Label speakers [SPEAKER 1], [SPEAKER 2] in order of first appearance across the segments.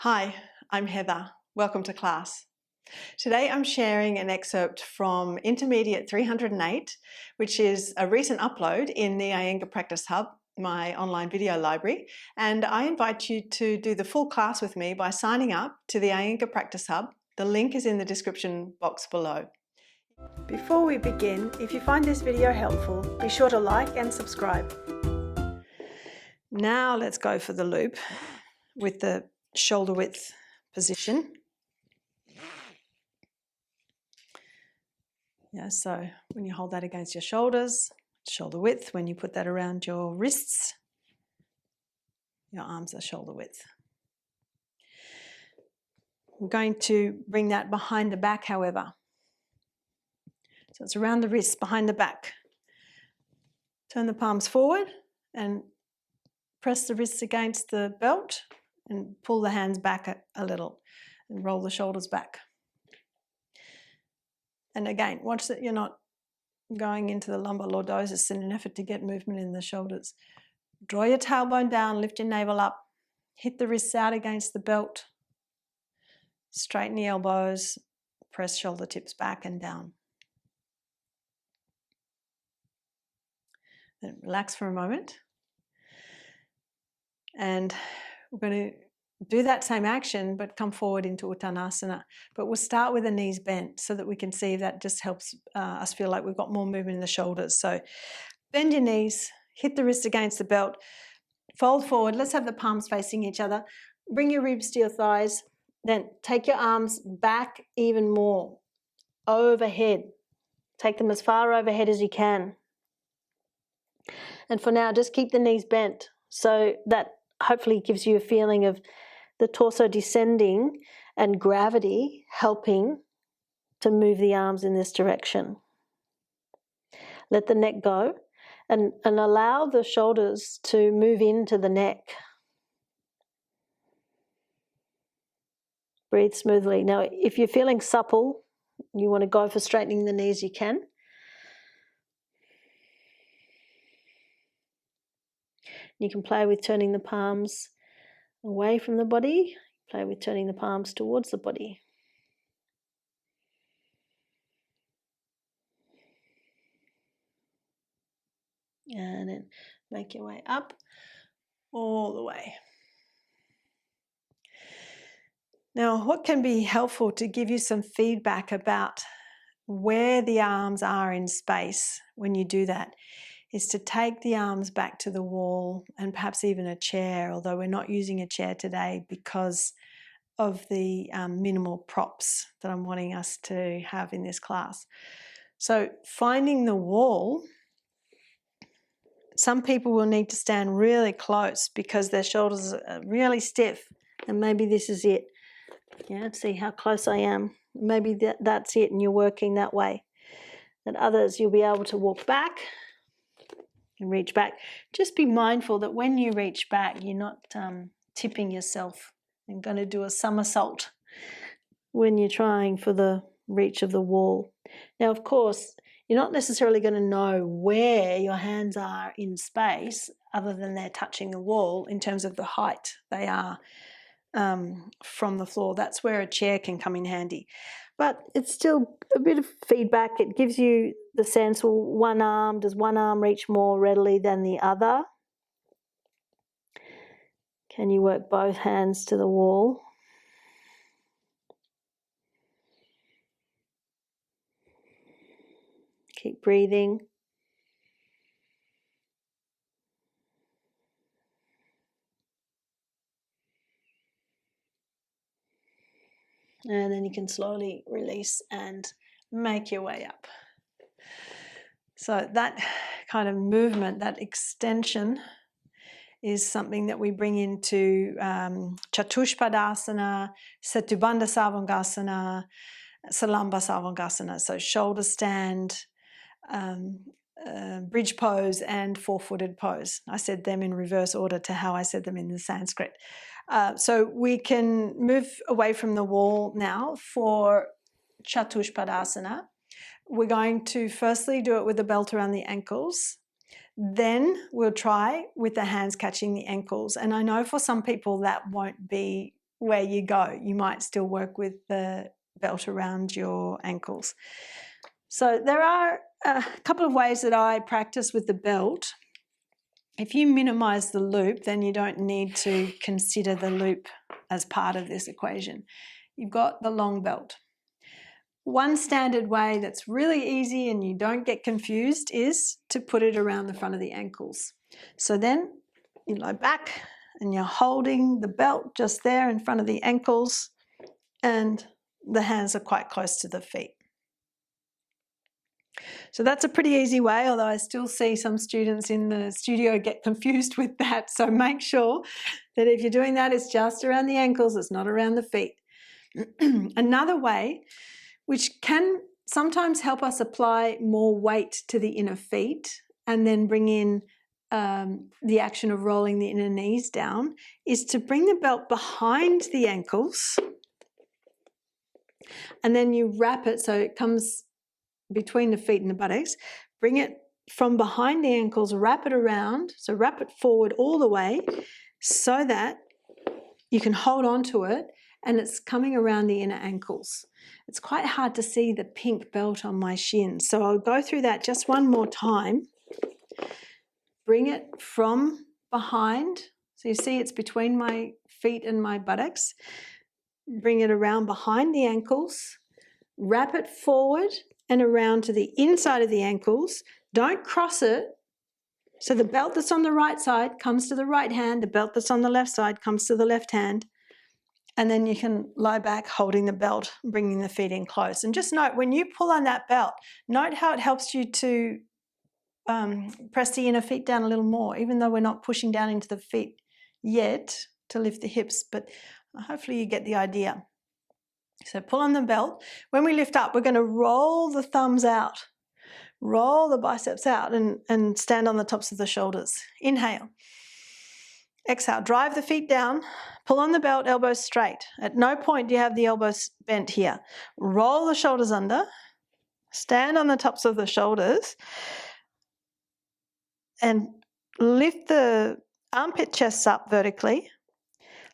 [SPEAKER 1] Hi, I'm Heather. Welcome to class. Today I'm sharing an excerpt from Intermediate 308, which is a recent upload in the Iyengar Practice Hub, my online video library, and I invite you to do the full class with me by signing up to the Iyengar Practice Hub. The link is in the description box below. Before we begin, if you find this video helpful, be sure to like and subscribe. Now let's go for the loop with the shoulder width position. Yeah, so when you hold that against your shoulders, shoulder width. When you put that around your wrists, your arms are shoulder width. We're going to bring that behind the back, however. So it's around the wrists, behind the back. Turn the palms forward and press the wrists against the belt and pull the hands back a little and roll the shoulders back. And again, watch that you're not going into the lumbar lordosis in an effort to get movement in the shoulders. Draw your tailbone down, lift your navel up, hit the wrists out against the belt, straighten the elbows, press shoulder tips back and down. Then relax for a moment. And we're going to do that same action, but come forward into Uttanasana. But we'll start with the knees bent so that we can see if that just helps us feel like we've got more movement in the shoulders. So bend your knees, hit the wrist against the belt, fold forward. Let's have the palms facing each other. Bring your ribs to your thighs. Then take your arms back even more, overhead. Take them as far overhead as you can. And for now, just keep the knees bent. So that hopefully gives you a feeling of the torso descending and gravity helping to move the arms in this direction. Let the neck go and allow the shoulders to move into the neck. Breathe smoothly. Now, if you're feeling supple, you want to go for straightening the knees, you can. You can play with turning the palms away from the body, play with turning the palms towards the body. And then make your way up all the way. Now, what can be helpful to give you some feedback about where the arms are in space when you do that is to take the arms back to the wall and perhaps even a chair, although we're not using a chair today because of the minimal props that I'm wanting us to have in this class. So finding the wall, some people will need to stand really close because their shoulders are really stiff, and maybe this is it. Yeah, see how close I am. Maybe that's it and you're working that way. And others, you'll be able to walk back and reach back. Just be mindful that when you reach back, you're not tipping yourself and going to do a somersault when you're trying for the reach of the wall. Now, of course, you're not necessarily going to know where your hands are in space other than they're touching the wall in terms of the height they are from the floor. That's where a chair can come in handy. But it's still a bit of feedback. It gives you the sense, well, does one arm reach more readily than the other? Can you work both hands to the wall? Keep breathing. And then you can slowly release and make your way up. So that kind of movement, that extension, is something that we bring into Chatushpadasana, Setubandha Savangasana, Salamba Savangasana. So shoulder stand, bridge pose and four-footed pose. I said them in reverse order to how I said them in the Sanskrit. So we can move away from the wall now for Chatushpadasana. We're going to firstly do it with the belt around the ankles. Then we'll try with the hands catching the ankles. And I know for some people that won't be where you go. You might still work with the belt around your ankles. So there are a couple of ways that I practice with the belt. If you minimize the loop, then you don't need to consider the loop as part of this equation. You've got the long belt. One standard way that's really easy and you don't get confused is to put it around the front of the ankles. So then you lie back and you're holding the belt just there in front of the ankles, and the hands are quite close to the feet. So that's a pretty easy way, although I still see some students in the studio get confused with that. So make sure that if you're doing that, it's just around the ankles, it's not around the feet. Another way, which can sometimes help us apply more weight to the inner feet and then bring in the action of rolling the inner knees down, is to bring the belt behind the ankles and then you wrap it so it comes between the feet and the buttocks. Bring it from behind the ankles, wrap it around, so wrap it forward all the way so that you can hold on to it and it's coming around the inner ankles. It's quite hard to see the pink belt on my shin, so I'll go through that just one more time. Bring it from behind, so you see it's between my feet and my buttocks. Bring it around behind the ankles, wrap it forward and around to the inside of the ankles. Don't cross it. So the belt that's on the right side comes to the right hand, the belt that's on the left side comes to the left hand, and then you can lie back holding the belt, bringing the feet in close. And just note, when you pull on that belt, note how it helps you to press the inner feet down a little more, even though we're not pushing down into the feet yet to lift the hips, but hopefully you get the idea. So pull on the belt. When we lift up, we're going to roll the thumbs out, roll the biceps out and stand on the tops of the shoulders. Inhale. Exhale, drive the feet down, pull on the belt, elbows straight. At no point do you have the elbows bent here. Roll the shoulders under, stand on the tops of the shoulders, and lift the armpit chests up vertically,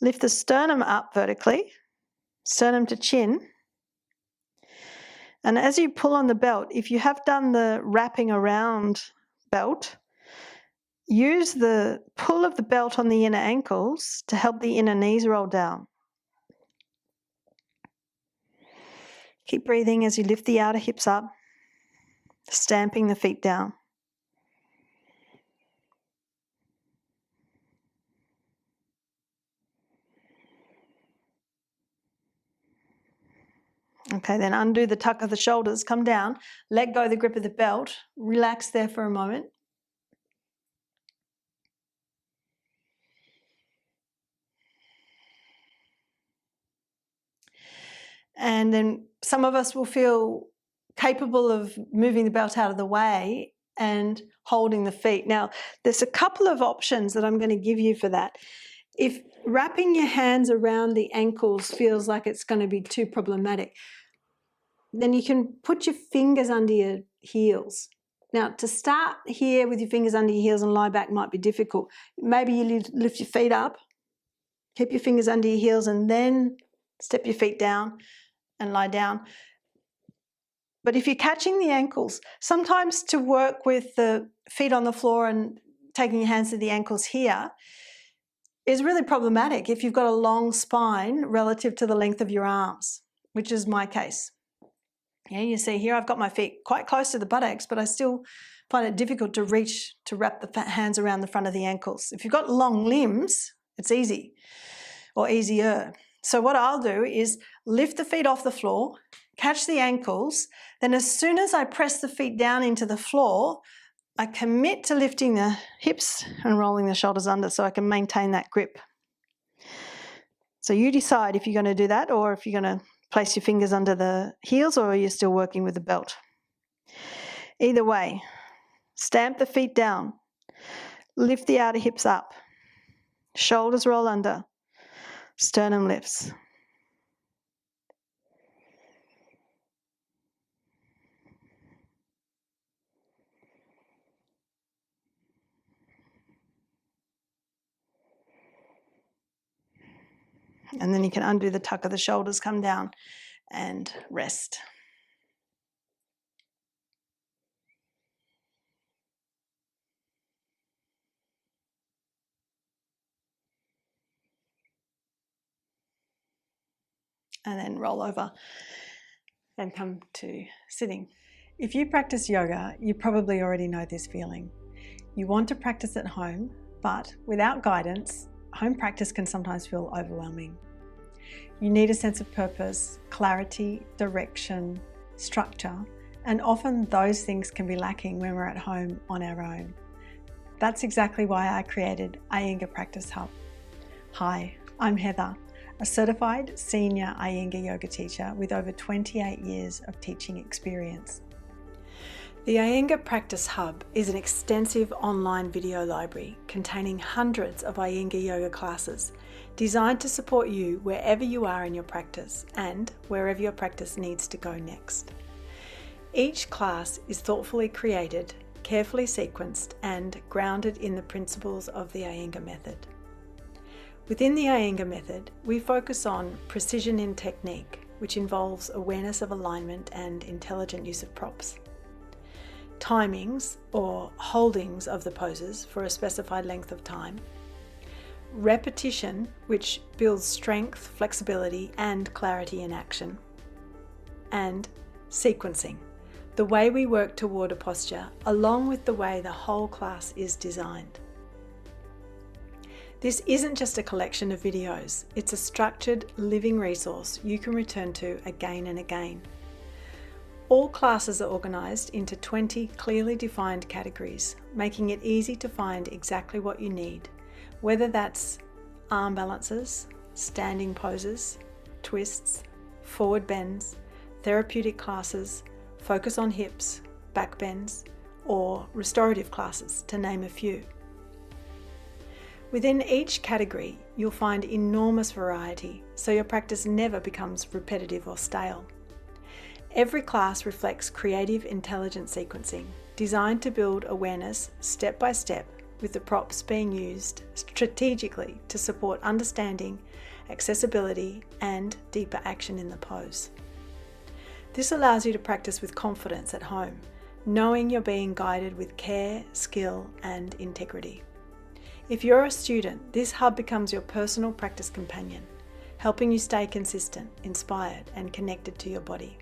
[SPEAKER 1] lift the sternum up vertically, sternum to chin. And as you pull on the belt, if you have done the wrapping around belt, use the pull of the belt on the inner ankles to help the inner knees roll down. Keep breathing as you lift the outer hips up, stamping the feet down. Okay, then undo the tuck of the shoulders, come down, let go of the grip of the belt, relax there for a moment. And then some of us will feel capable of moving the belt out of the way and holding the feet. Now, there's a couple of options that I'm going to give you for that. If wrapping your hands around the ankles feels like it's going to be too problematic, then you can put your fingers under your heels. Now, to start here with your fingers under your heels and lie back might be difficult. Maybe you lift your feet up, keep your fingers under your heels, and then step your feet down and lie down. But if you're catching the ankles, sometimes to work with the feet on the floor and taking your hands to the ankles here is really problematic if you've got a long spine relative to the length of your arms, which is my case. Yeah, you see here I've got my feet quite close to the buttocks, but I still find it difficult to reach to wrap the hands around the front of the ankles. If you've got long limbs, it's easy or easier. So what I'll do is lift the feet off the floor, catch the ankles, then as soon as I press the feet down into the floor, I commit to lifting the hips and rolling the shoulders under so I can maintain that grip. So you decide if you're going to do that or if you're going to place your fingers under the heels or you're still working with the belt. Either way, stamp the feet down, lift the outer hips up, shoulders roll under, sternum lifts. And And then you can undo the tuck of the shoulders, come down and rest. And then roll over and come to sitting. If you practice yoga, you probably already know this feeling. You want to practice at home, but without guidance, home practice can sometimes feel overwhelming. You need a sense of purpose, clarity, direction, structure, and often those things can be lacking when we're at home on our own. That's exactly why I created Iyengar Practice Hub. Hi, I'm Heather, a certified senior Iyengar yoga teacher with over 28 years of teaching experience. The Iyengar Practice Hub is an extensive online video library containing hundreds of Iyengar yoga classes designed to support you wherever you are in your practice and wherever your practice needs to go next. Each class is thoughtfully created, carefully sequenced, and grounded in the principles of the Iyengar method. Within the Iyengar method, we focus on precision in technique, which involves awareness of alignment and intelligent use of props. Timings or holdings of the poses for a specified length of time. Repetition, which builds strength, flexibility, and clarity in action. And sequencing, the way we work toward a posture, along with the way the whole class is designed. This isn't just a collection of videos, it's a structured, living resource you can return to again and again. All classes are organised into 20 clearly defined categories, making it easy to find exactly what you need, whether that's arm balances, standing poses, twists, forward bends, therapeutic classes, focus on hips, back bends, or restorative classes, to name a few. Within each category, you'll find enormous variety, so your practice never becomes repetitive or stale. Every class reflects creative, intelligent sequencing, designed to build awareness step by step, with the props being used strategically to support understanding, accessibility, and deeper action in the pose. This allows you to practice with confidence at home, knowing you're being guided with care, skill, and integrity. If you're a student, this hub becomes your personal practice companion, helping you stay consistent, inspired, and connected to your body.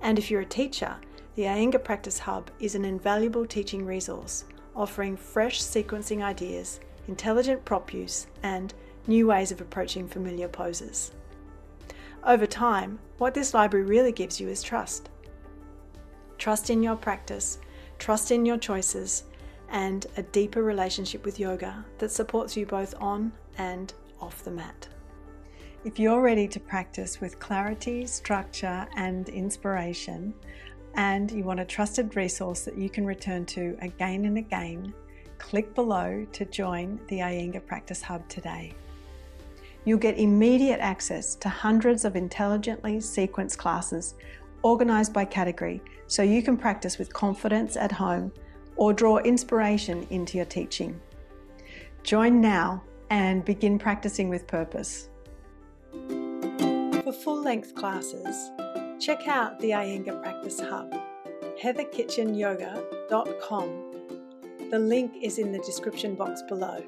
[SPEAKER 1] And if you're a teacher, the Iyengar Practice Hub is an invaluable teaching resource, offering fresh sequencing ideas, intelligent prop use, and new ways of approaching familiar poses. Over time, what this library really gives you is trust. Trust in your practice, trust in your choices, and a deeper relationship with yoga that supports you both on and off the mat. If you're ready to practice with clarity, structure, and inspiration, and you want a trusted resource that you can return to again and again, click below to join the Iyengar Practice Hub today. You'll get immediate access to hundreds of intelligently sequenced classes organized by category, so you can practice with confidence at home or draw inspiration into your teaching. Join now and begin practicing with purpose. For full-length classes, check out the Iyengar Practice Hub, heatherkitchenyoga.com. The link is in the description box below.